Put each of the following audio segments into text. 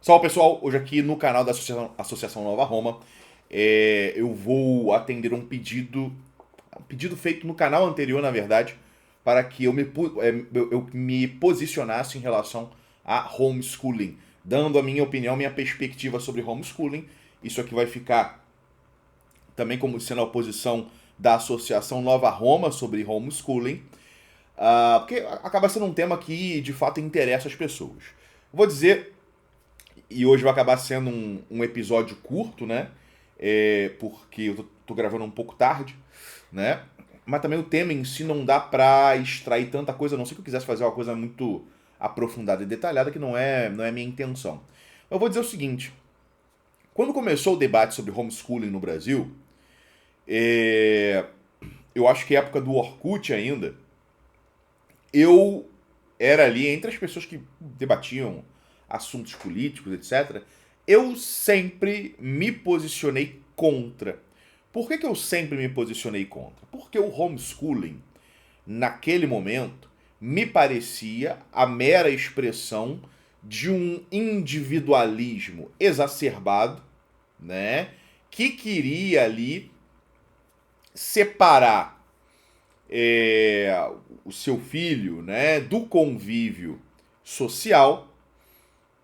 Salve pessoal, hoje aqui no canal da Associação Nova Roma, eu vou atender um pedido feito no canal anterior, na verdade, para que eu me posicionasse em relação a homeschooling, dando a minha opinião, minha perspectiva sobre homeschooling. Isso aqui vai ficar também como sendo a posição da Associação Nova Roma sobre homeschooling, porque acaba sendo um tema que de fato interessa as pessoas. Vou dizer, e hoje vai acabar sendo um episódio curto, né? Porque eu tô gravando um pouco tarde, né? Mas também o tema em si não dá pra extrair tanta coisa, a não sei que eu quisesse fazer uma coisa muito aprofundada e detalhada, que não é a minha intenção. Eu vou dizer o seguinte: quando começou o debate sobre homeschooling no Brasil, é, eu acho que é época do Orkut ainda, eu era ali entre as pessoas que debatiam assuntos políticos, etc. Eu sempre me posicionei contra. Por que eu sempre me posicionei contra? Porque o homeschooling, naquele momento, me parecia a mera expressão de um individualismo exacerbado, né? Que queria ali separar o seu filho, né, do convívio social,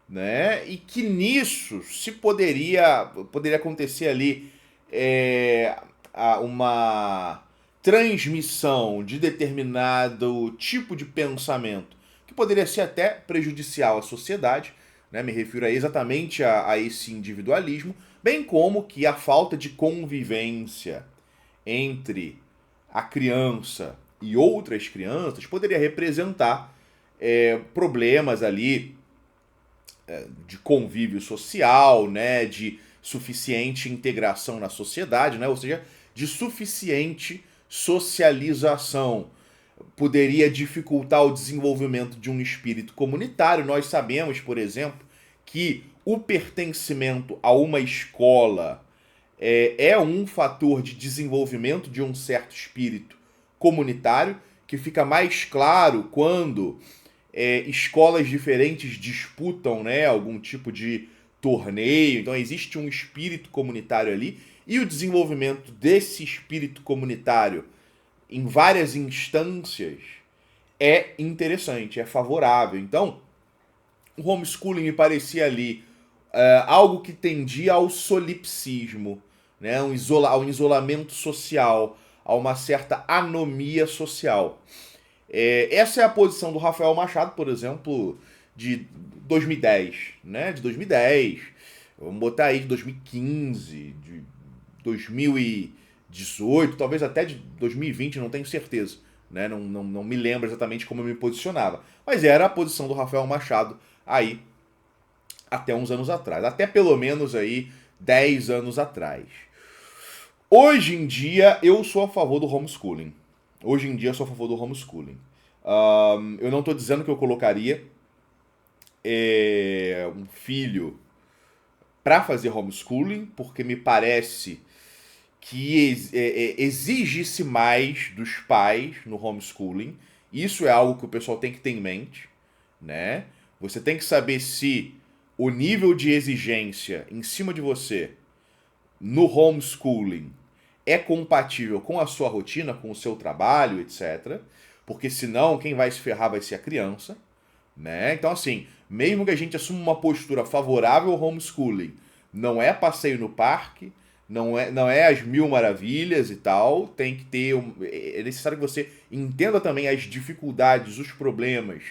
né, e que nisso se poderia acontecer ali é, uma transmissão de determinado tipo de pensamento que poderia ser até prejudicial à sociedade, né, me refiro aí exatamente a esse individualismo, bem como que a falta de convivência entre a criança e outras crianças poderia representar problemas ali de convívio social, né, de suficiente integração na sociedade, né, ou seja, de suficiente socialização. Poderia dificultar o desenvolvimento de um espírito comunitário. Nós sabemos, por exemplo, que o pertencimento a uma escola é um fator de desenvolvimento de um certo espírito comunitário, que fica mais claro quando escolas diferentes disputam, né, algum tipo de torneio. Então existe um espírito comunitário ali, e o desenvolvimento desse espírito comunitário em várias instâncias é interessante, é favorável. Então, o homeschooling me parecia ali algo que tendia ao solipsismo, né? Ao isolamento social, a uma certa anomia social. Essa é a posição do Rafael Machado, por exemplo, de 2010, né? De 2010, vamos botar aí de 2015, de 2018, talvez até de 2020, não tenho certeza. Né? Não me lembro exatamente como eu me posicionava. Mas era a posição do Rafael Machado aí até uns anos atrás. Até pelo menos aí 10 anos atrás. Hoje em dia eu sou a favor do homeschooling. Hoje em dia eu sou a favor do homeschooling. Eu não estou dizendo que eu colocaria um filho para fazer homeschooling, porque me parece que exige-se mais dos pais no homeschooling. Isso é algo que o pessoal tem que ter em mente, né? Você tem que saber se o nível de exigência em cima de você no homeschooling é compatível com a sua rotina, com o seu trabalho, etc. Porque senão quem vai se ferrar vai ser a criança, né? Então assim, mesmo que a gente assuma uma postura favorável ao homeschooling, não é passeio no parque, não é as mil maravilhas e tal, tem que ter é necessário que você entenda também as dificuldades, os problemas,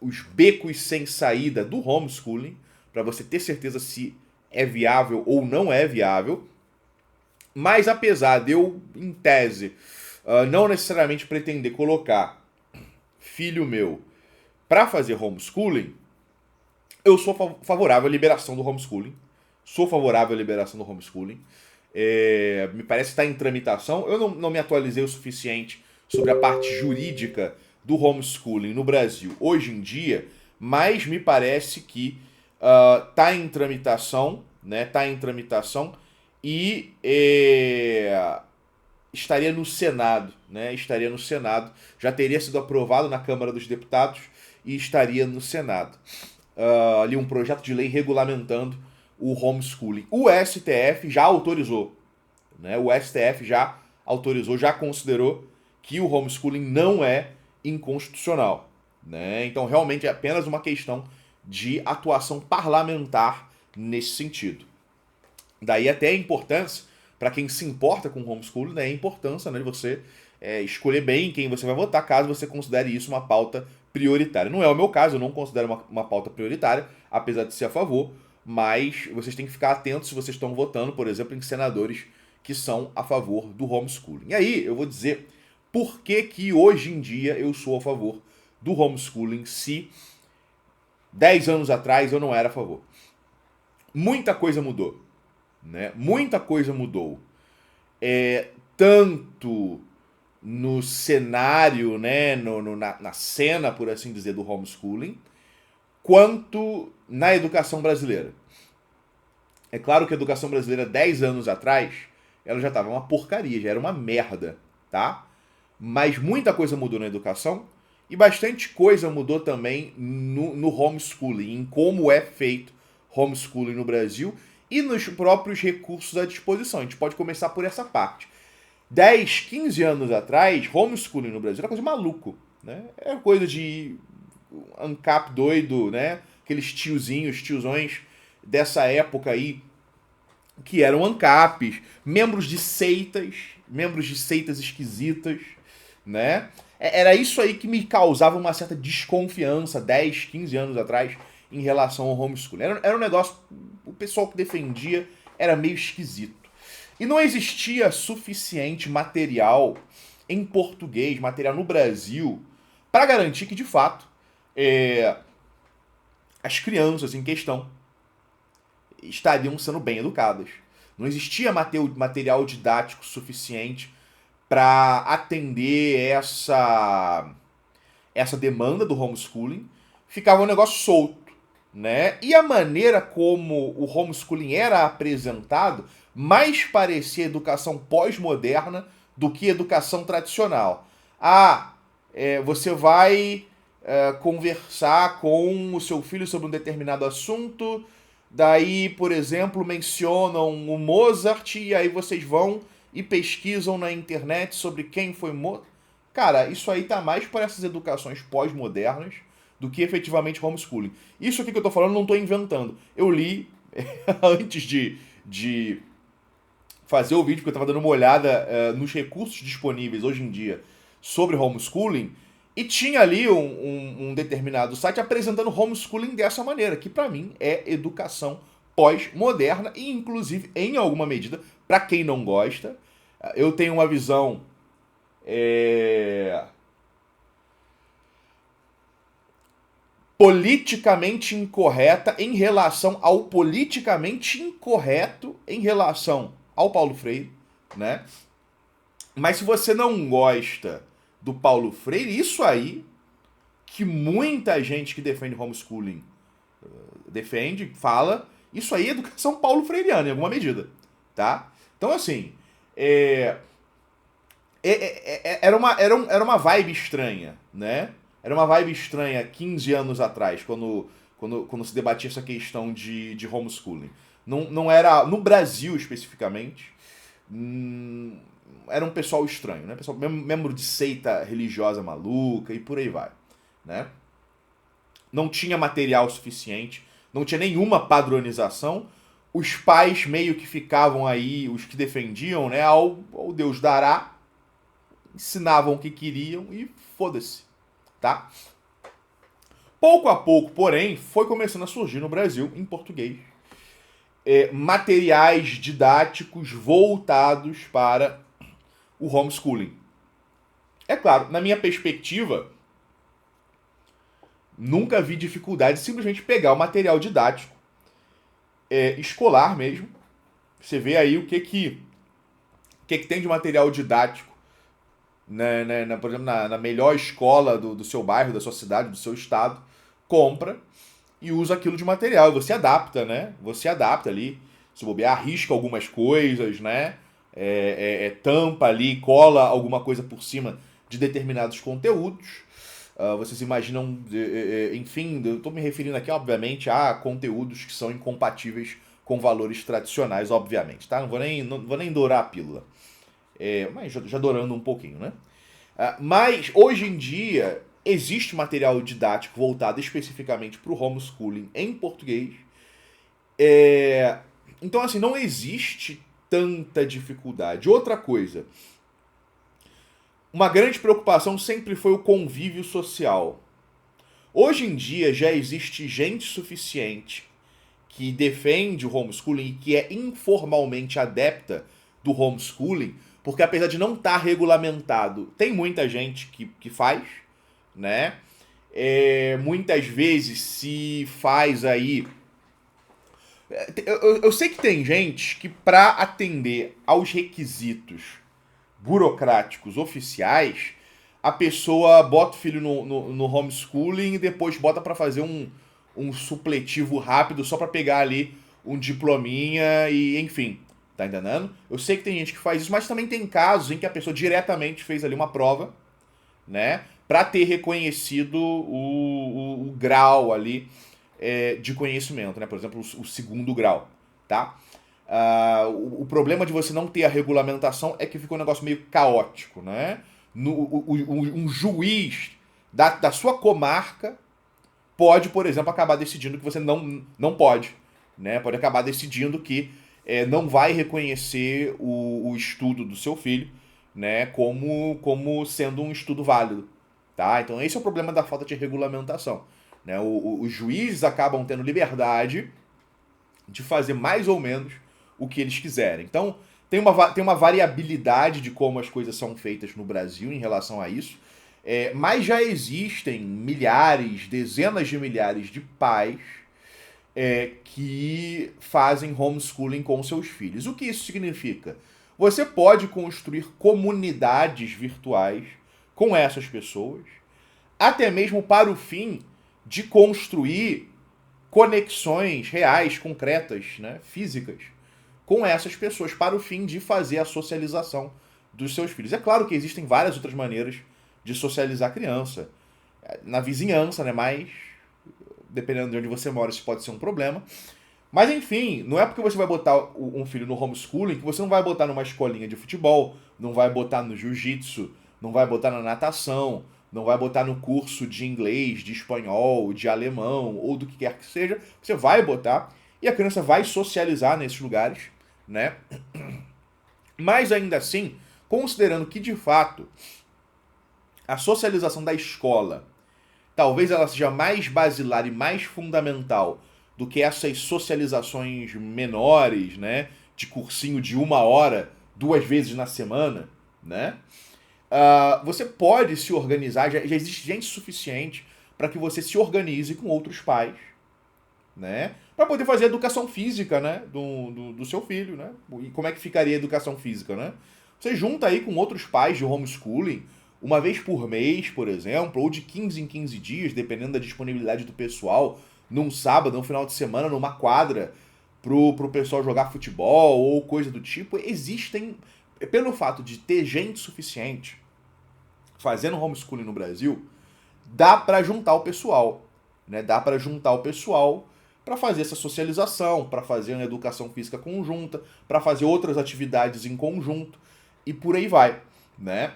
os becos sem saída do homeschooling, para você ter certeza se é viável ou não é viável. Mas apesar de eu, em tese, não necessariamente pretender colocar filho meu para fazer homeschooling, eu sou favorável à liberação do homeschooling. Sou favorável à liberação do homeschooling. Me parece que está em tramitação. Eu não me atualizei o suficiente sobre a parte jurídica do homeschooling no Brasil hoje em dia, mas me parece que está em tramitação, né? Está em tramitação e estaria no Senado, né? Estaria no Senado, já teria sido aprovado na Câmara dos Deputados e estaria no Senado. ali um projeto de lei regulamentando o homeschooling. O STF já autorizou, né? O STF já autorizou, já considerou que o homeschooling não é inconstitucional, né? Então realmente é apenas uma questão de atuação parlamentar nesse sentido. Daí até a importância, para quem se importa com o homeschooling, né, a importância, né, de você escolher bem quem você vai votar, caso você considere isso uma pauta prioritária. Não é o meu caso, eu não considero uma pauta prioritária, apesar de ser a favor, mas vocês têm que ficar atentos se vocês estão votando, por exemplo, em senadores que são a favor do homeschooling. E aí eu vou dizer por que que hoje em dia eu sou a favor do homeschooling, se 10 anos atrás eu não era a favor. Muita coisa mudou, né? Muita coisa mudou. Tanto no cenário, né, na cena, por assim dizer, do homeschooling, quanto na educação brasileira. É claro que a educação brasileira, 10 anos atrás, ela já estava uma porcaria, já era uma merda, tá? Mas muita coisa mudou na educação e bastante coisa mudou também no homeschooling, em como é feito homeschooling no Brasil e nos próprios recursos à disposição. A gente pode começar por essa parte. 10, 15 anos atrás, homeschooling no Brasil era coisa de maluco, né? Era coisa de ANCAP doido, né? Aqueles tiozões dessa época aí, que eram ANCAPs, membros de seitas esquisitas, né? Era isso aí que me causava uma certa desconfiança 10, 15 anos atrás em relação ao homeschooling. Era um negócio, o pessoal que defendia era meio esquisito. E não existia suficiente material em português, material no Brasil, para garantir que, de fato, as crianças em questão estariam sendo bem educadas. Não existia material didático suficiente para atender essa demanda do homeschooling. Ficava um negócio solto, né? E a maneira como o homeschooling era apresentado mais parecia educação pós-moderna do que educação tradicional. Você vai conversar com o seu filho sobre um determinado assunto, daí, por exemplo, mencionam o Mozart e aí vocês vão e pesquisam na internet sobre quem foi Mozart. Cara, isso aí tá mais para essas educações pós-modernas do que efetivamente homeschooling. Isso aqui que eu tô falando não tô inventando. Eu li antes de fazer o vídeo, porque eu tava dando uma olhada nos recursos disponíveis hoje em dia sobre homeschooling, e tinha ali um determinado site apresentando homeschooling dessa maneira, que para mim é educação pós-moderna e, inclusive, em alguma medida, para quem não gosta, eu tenho uma visão politicamente incorreta em relação ao politicamente incorreto em relação ao Paulo Freire, né? Mas se você não gosta do Paulo Freire, isso aí que muita gente que defende homeschooling defende, fala, isso aí é educação Paulo Freireana, em alguma medida, tá? Então, assim, era uma vibe estranha, né? Era uma vibe estranha 15 anos atrás, quando se debatia essa questão de homeschooling. Não era, no Brasil especificamente, era um pessoal estranho, né? Pessoal, membro de seita religiosa maluca e por aí vai, né? Não tinha material suficiente, não tinha nenhuma padronização. Os pais meio que ficavam aí, os que defendiam, né? Ao Deus dará, ensinavam o que queriam e foda-se, tá? Pouco a pouco, porém, foi começando a surgir no Brasil, em português, materiais didáticos voltados para o homeschooling. É claro, na minha perspectiva, nunca vi dificuldade de simplesmente pegar o material didático escolar mesmo. Você vê aí o que tem de material didático, por exemplo, na melhor escola do seu bairro, da sua cidade, do seu estado, compra e usa aquilo de material. E você adapta, né? Você adapta ali, se bobear, arrisca algumas coisas, né? Tampa ali, cola alguma coisa por cima de determinados conteúdos. Vocês imaginam, enfim, eu estou me referindo aqui, obviamente, a conteúdos que são incompatíveis com valores tradicionais, obviamente, tá? Não vou nem dourar a pílula. Mas já dourando um pouquinho, né? Mas, hoje em dia, existe material didático voltado especificamente para o homeschooling em português. É, Então, assim, não existe tanta dificuldade. Outra coisa, uma grande preocupação sempre foi o convívio social. Hoje em dia já existe gente suficiente que defende o homeschooling e que é informalmente adepta do homeschooling, porque apesar de não estar regulamentado, tem muita gente que faz, né? Muitas vezes se faz aí. Eu sei que tem gente que, para atender aos requisitos burocráticos oficiais, a pessoa bota o filho no homeschooling e depois bota para fazer um supletivo rápido só para pegar ali um diplominha e enfim, tá entendendo? Eu sei que tem gente que faz isso, mas também tem casos em que a pessoa diretamente fez ali uma prova, né, para ter reconhecido o grau ali de conhecimento, né? Por exemplo, o segundo grau, tá? O problema de você não ter a regulamentação é que fica um negócio meio caótico, né? Um juiz da sua comarca pode, por exemplo, acabar decidindo que você não pode, né? Pode acabar decidindo que não vai reconhecer o estudo do seu filho, né? Como sendo um estudo válido, tá? Então esse é o problema da falta de regulamentação, né? Os juízes acabam tendo liberdade de fazer mais ou menos o que eles quiserem. Então, tem uma variabilidade de como as coisas são feitas no Brasil em relação a isso, mas já existem milhares, dezenas de milhares de pais que fazem homeschooling com seus filhos. O que isso significa? Você pode construir comunidades virtuais com essas pessoas, até mesmo para o fim de construir conexões reais, concretas, né, físicas, com essas pessoas, para o fim de fazer a socialização dos seus filhos. É claro que existem várias outras maneiras de socializar a criança. Na vizinhança, né, mas dependendo de onde você mora, isso pode ser um problema. Mas enfim, não é porque você vai botar um filho no homeschooling que você não vai botar numa escolinha de futebol, não vai botar no jiu-jitsu, não vai botar na natação, não vai botar no curso de inglês, de espanhol, de alemão ou do que quer que seja. Você vai botar e a criança vai socializar nesses lugares, né? Mas ainda assim, considerando que de fato a socialização da escola talvez ela seja mais basilar e mais fundamental do que essas socializações menores, né? De cursinho de 1 hora, 2 vezes na semana, né? Você pode se organizar, já existe gente suficiente para que você se organize com outros pais, né? Para poder fazer a educação física, né? Do seu filho, né? E como é que ficaria a educação física, né? Você junta aí com outros pais de homeschooling, uma vez por mês, por exemplo, ou de 15 em 15 dias, dependendo da disponibilidade do pessoal, num sábado, num final de semana, numa quadra, pro pessoal jogar futebol ou coisa do tipo. Existem, pelo fato de ter gente suficiente fazendo homeschooling no Brasil, dá para juntar o pessoal, né? Dá para juntar o pessoal para fazer essa socialização, para fazer uma educação física conjunta, para fazer outras atividades em conjunto e por aí vai, né?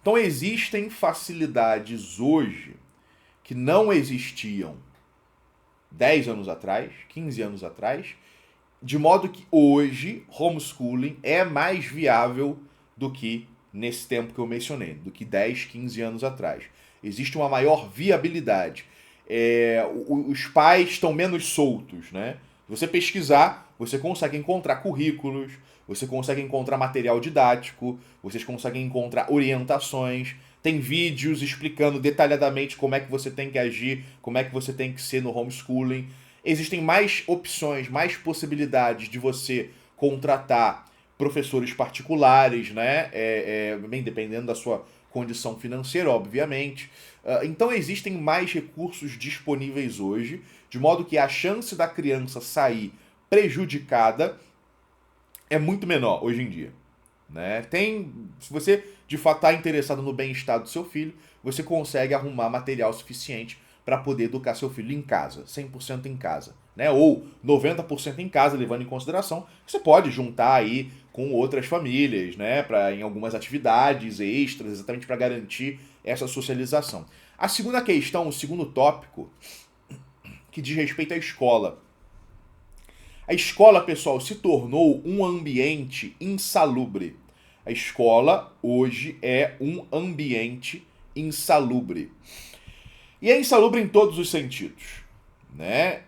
Então existem facilidades hoje que não existiam 10 anos atrás, 15 anos atrás, de modo que hoje homeschooling é mais viável do que nesse tempo que eu mencionei, do que 10, 15 anos atrás. Existe uma maior viabilidade. Os pais estão menos soltos, né? Se você pesquisar, você consegue encontrar currículos, você consegue encontrar material didático, vocês conseguem encontrar orientações, tem vídeos explicando detalhadamente como é que você tem que agir, como é que você tem que ser no homeschooling. Existem mais opções, mais possibilidades de você contratar professores particulares, né? Bem, dependendo da sua condição financeira, obviamente. Então existem mais recursos disponíveis hoje, de modo que a chance da criança sair prejudicada é muito menor hoje em dia, né? Se você de fato está interessado no bem-estar do seu filho, você consegue arrumar material suficiente para poder educar seu filho em casa, 100% em casa, né? Ou 90% em casa, levando em consideração que você pode juntar aí com outras famílias, né, para em algumas atividades extras, exatamente para garantir essa socialização. A segunda questão, o segundo tópico, que diz respeito à escola. A escola, pessoal, se tornou um ambiente insalubre. A escola hoje é um ambiente insalubre. E é insalubre em todos os sentidos, né?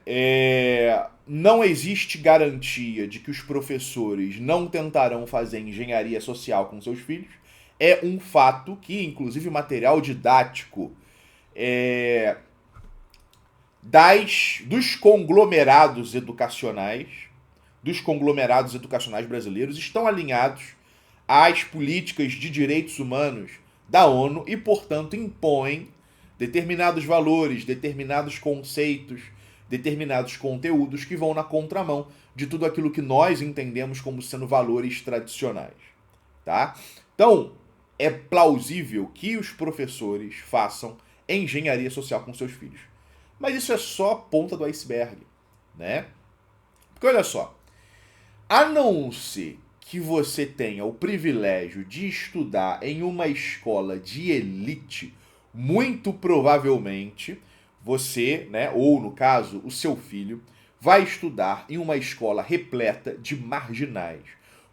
Não existe garantia de que os professores não tentarão fazer engenharia social com seus filhos. É um fato que, inclusive, material didático dos conglomerados educacionais brasileiros estão alinhados às políticas de direitos humanos da ONU e, portanto, impõem determinados valores, determinados conceitos, determinados conteúdos que vão na contramão de tudo aquilo que nós entendemos como sendo valores tradicionais, tá? Então, é plausível que os professores façam engenharia social com seus filhos. Mas isso é só a ponta do iceberg, né? Porque olha só, a não ser que você tenha o privilégio de estudar em uma escola de elite, muito provavelmente você, né, ou no caso, o seu filho, vai estudar em uma escola repleta de marginais.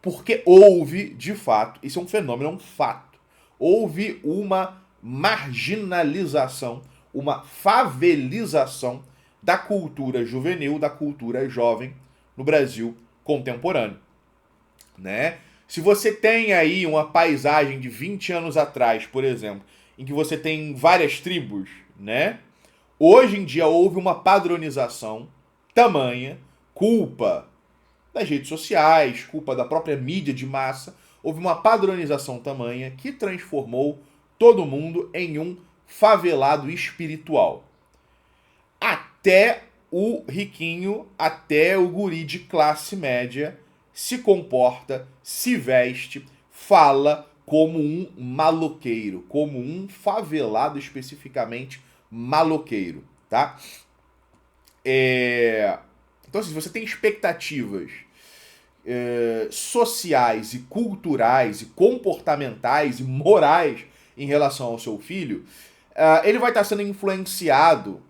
Porque houve, de fato, isso é um fenômeno, é um fato, houve uma marginalização, uma favelização da cultura juvenil, da cultura jovem no Brasil contemporâneo, né? Se você tem aí uma paisagem de 20 anos atrás, por exemplo, em que você tem várias tribos, né? Hoje em dia houve uma padronização tamanha, culpa das redes sociais, culpa da própria mídia de massa, houve uma padronização tamanha que transformou todo mundo em um favelado espiritual. Até o riquinho, até o guri de classe média se comporta, se veste, fala como um maloqueiro, como um favelado especificamente maloqueiro, tá? Então, assim, se você tem expectativas sociais e culturais e comportamentais e morais em relação ao seu filho, ele vai estar sendo influenciado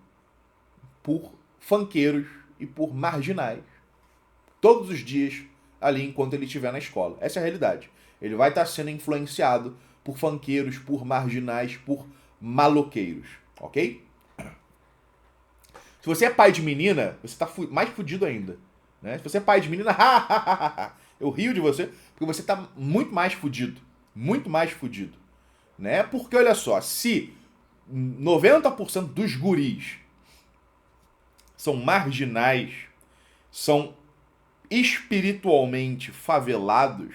por funkeiros e por marginais todos os dias ali enquanto ele estiver na escola. Essa é a realidade. Ele vai estar sendo influenciado por funkeiros, por marginais, por maloqueiros, ok? Se você é pai de menina, você está mais fudido ainda, né? Se você é pai de menina, eu rio de você, porque você está muito mais fudido, né? Porque olha só, se 90% dos guris são marginais, são espiritualmente favelados,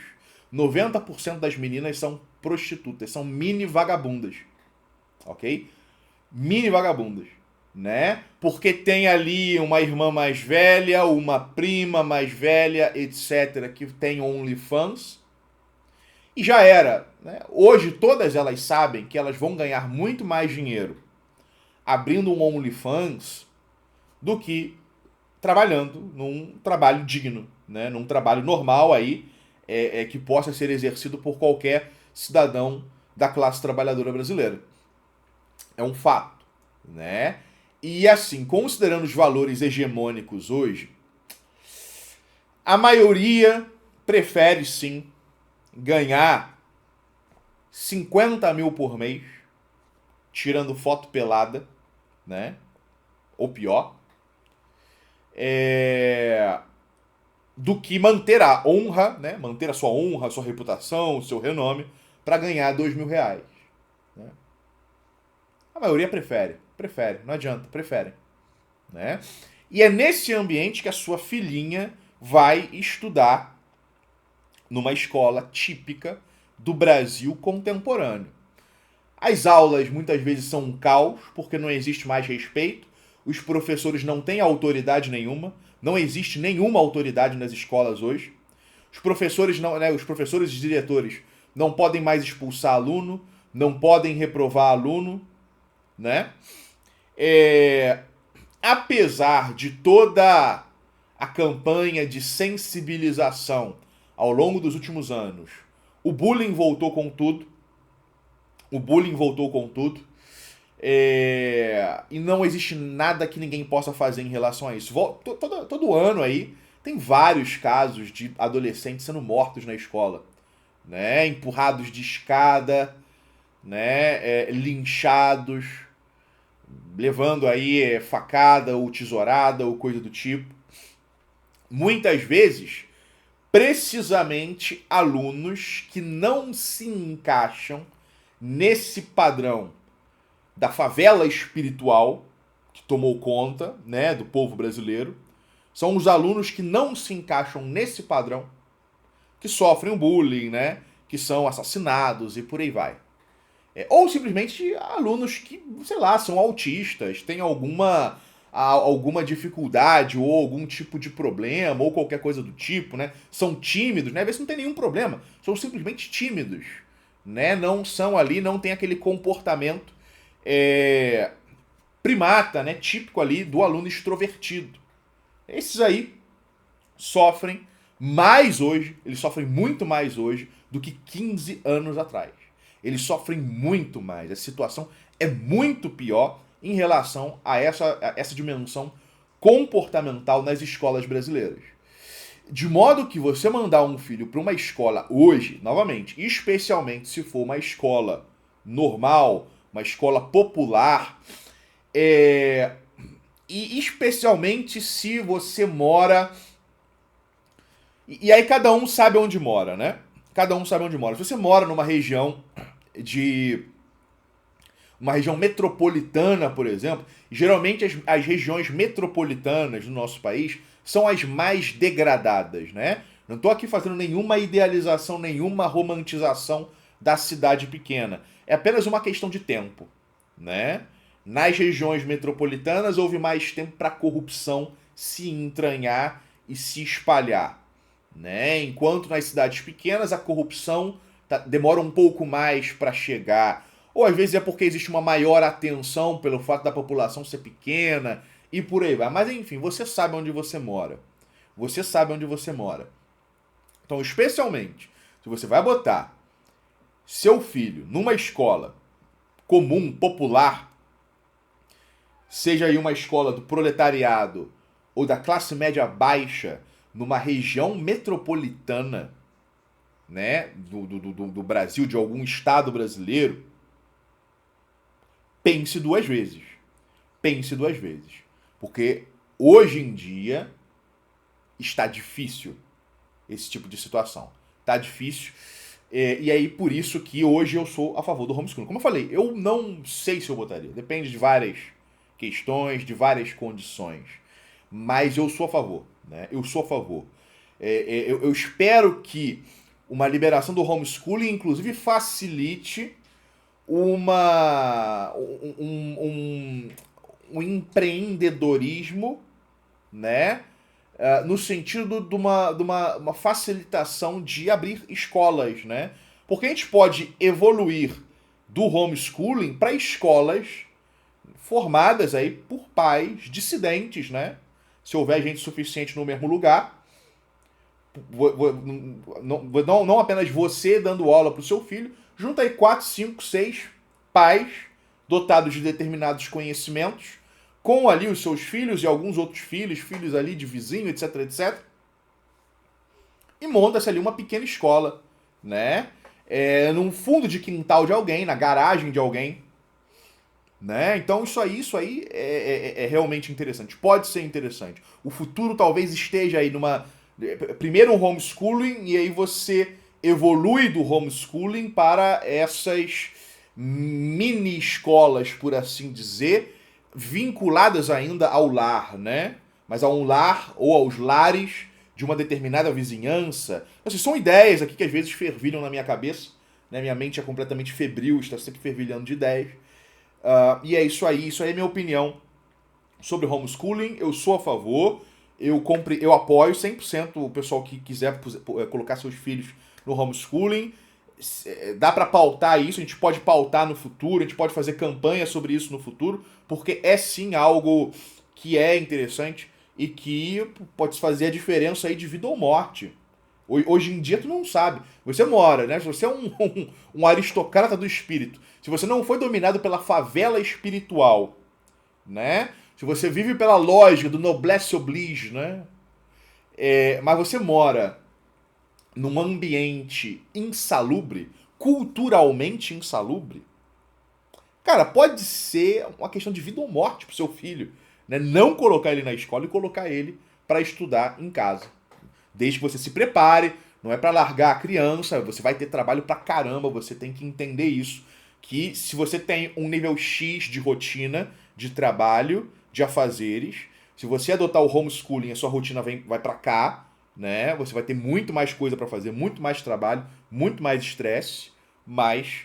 90% das meninas são prostitutas, são mini vagabundas, ok? Mini vagabundas, né? Porque tem ali uma irmã mais velha, uma prima mais velha, etc., que tem OnlyFans, e já era, né? Hoje todas elas sabem que elas vão ganhar muito mais dinheiro abrindo um OnlyFans do que trabalhando num trabalho digno, né? Num trabalho normal aí, que possa ser exercido por qualquer cidadão da classe trabalhadora brasileira. É um fato, né? E assim, considerando os valores hegemônicos hoje, a maioria prefere sim ganhar 50 mil por mês tirando foto pelada, né? Ou pior, do que manter a honra, né? Manter a sua honra, a sua reputação, o seu renome, para ganhar R$2.000. Né? A maioria prefere, não adianta, prefere. Né? E é nesse ambiente que a sua filhinha vai estudar numa escola típica do Brasil contemporâneo. As aulas muitas vezes são um caos, porque não existe mais respeito, os professores não têm autoridade nenhuma, não existe nenhuma autoridade nas escolas hoje. Os professores não, né, os professores e diretores não podem mais expulsar aluno, não podem reprovar aluno, né? Apesar de toda a campanha de sensibilização ao longo dos últimos anos, o bullying voltou com tudo. O bullying voltou com tudo. E não existe nada que ninguém possa fazer em relação a isso. Todo ano aí tem vários casos de adolescentes sendo mortos na escola, né? Empurrados de escada, né? Linchados, levando aí facada ou tesourada ou coisa do tipo. Muitas vezes, precisamente alunos que não se encaixam nesse padrão da favela espiritual que tomou conta, né, do povo brasileiro. São os alunos que não se encaixam nesse padrão que sofrem o bullying, né, que são assassinados e por aí vai. Ou simplesmente alunos que, sei lá, são autistas, têm alguma dificuldade ou algum tipo de problema ou qualquer coisa do tipo, né? São tímidos, né? Às vezes não tem nenhum problema, são simplesmente tímidos, né? Não são ali, não tem aquele comportamento primata, né? Típico ali do aluno extrovertido. Esses aí sofrem mais hoje, eles sofrem muito mais hoje do que 15 anos atrás. Eles sofrem muito mais. A situação é muito pior em relação a essa dimensão comportamental nas escolas brasileiras. De modo que você mandar um filho para uma escola hoje, novamente, especialmente se for uma escola normal, uma escola popular, e especialmente se você mora... E aí cada um sabe onde mora, né? Cada um sabe onde mora. Se você mora numa região uma região metropolitana, por exemplo, geralmente as regiões metropolitanas do nosso país são as mais degradadas, né? Não estou aqui fazendo nenhuma idealização, nenhuma romantização da cidade pequena. É apenas uma questão de tempo, né? Nas regiões metropolitanas houve mais tempo para a corrupção se entranhar e se espalhar, né? Enquanto nas cidades pequenas a corrupção demora um pouco mais para chegar. Ou às vezes é porque existe uma maior atenção pelo fato da população ser pequena e por aí vai. Mas enfim, você sabe onde você mora. Você sabe onde você mora. Então, especialmente, se você vai botar seu filho numa escola comum, popular, seja aí uma escola do proletariado ou da classe média baixa, numa região metropolitana, né, do Brasil, de algum estado brasileiro, pense duas vezes. Pense duas vezes. Porque hoje em dia está difícil esse tipo de situação. Está difícil. E aí, por isso que hoje eu sou a favor do homeschooling. Como eu falei, eu não sei se eu botaria. Depende de várias questões, de várias condições. Mas eu sou a favor, né? Eu sou a favor. Eu espero que uma liberação do homeschooling, inclusive, facilite um empreendedorismo, né? No sentido de uma facilitação de abrir escolas, né? Porque a gente pode evoluir do homeschooling para escolas formadas aí por pais dissidentes, né? Se houver gente suficiente no mesmo lugar, não apenas você dando aula para o seu filho, junta aí 4, 5, 6 pais dotados de determinados conhecimentos, com ali os seus filhos e alguns outros filhos ali de vizinho, etc, etc. E monta-se ali uma pequena escola, né? Num fundo de quintal de alguém, na garagem de alguém, né? Então isso aí é realmente interessante. Pode ser interessante. O futuro talvez esteja aí primeiro um homeschooling e aí você evolui do homeschooling para essas mini escolas, por assim dizer, vinculadas ainda ao lar, né? Mas a um lar ou aos lares de uma determinada vizinhança. Assim, são ideias aqui que às vezes fervilham na minha cabeça, né? Minha mente é completamente febril, está sempre fervilhando de ideias. E é isso aí é minha opinião sobre homeschooling. Eu sou a favor, eu apoio 100% o pessoal que quiser colocar seus filhos no homeschooling. dá para pautar isso, a gente pode pautar no futuro, a gente pode fazer campanha sobre isso no futuro, porque é sim algo que é interessante e que pode fazer a diferença aí de vida ou morte. Hoje em dia tu não sabe. Você mora, né? Se você é um aristocrata do espírito, se você não foi dominado pela favela espiritual, né? Se você vive pela lógica do noblesse oblige, né? Mas você mora num ambiente insalubre, culturalmente insalubre, cara, pode ser uma questão de vida ou morte pro seu filho, né? Não colocar ele na escola e colocar ele para estudar em casa. Desde que você se prepare, não é para largar a criança, você vai ter trabalho pra caramba, você tem que entender isso, que se você tem um nível X de rotina, de trabalho, de afazeres, se você adotar o homeschooling, a sua rotina vai para cá, né? Você vai ter muito mais coisa para fazer, muito mais trabalho, muito mais estresse, mas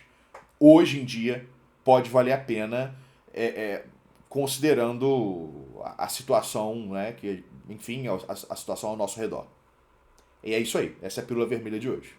hoje em dia pode valer a pena, é, é, considerando a situação, né? Que, enfim, a situação ao nosso redor. E é isso aí. Essa é a pílula vermelha de hoje.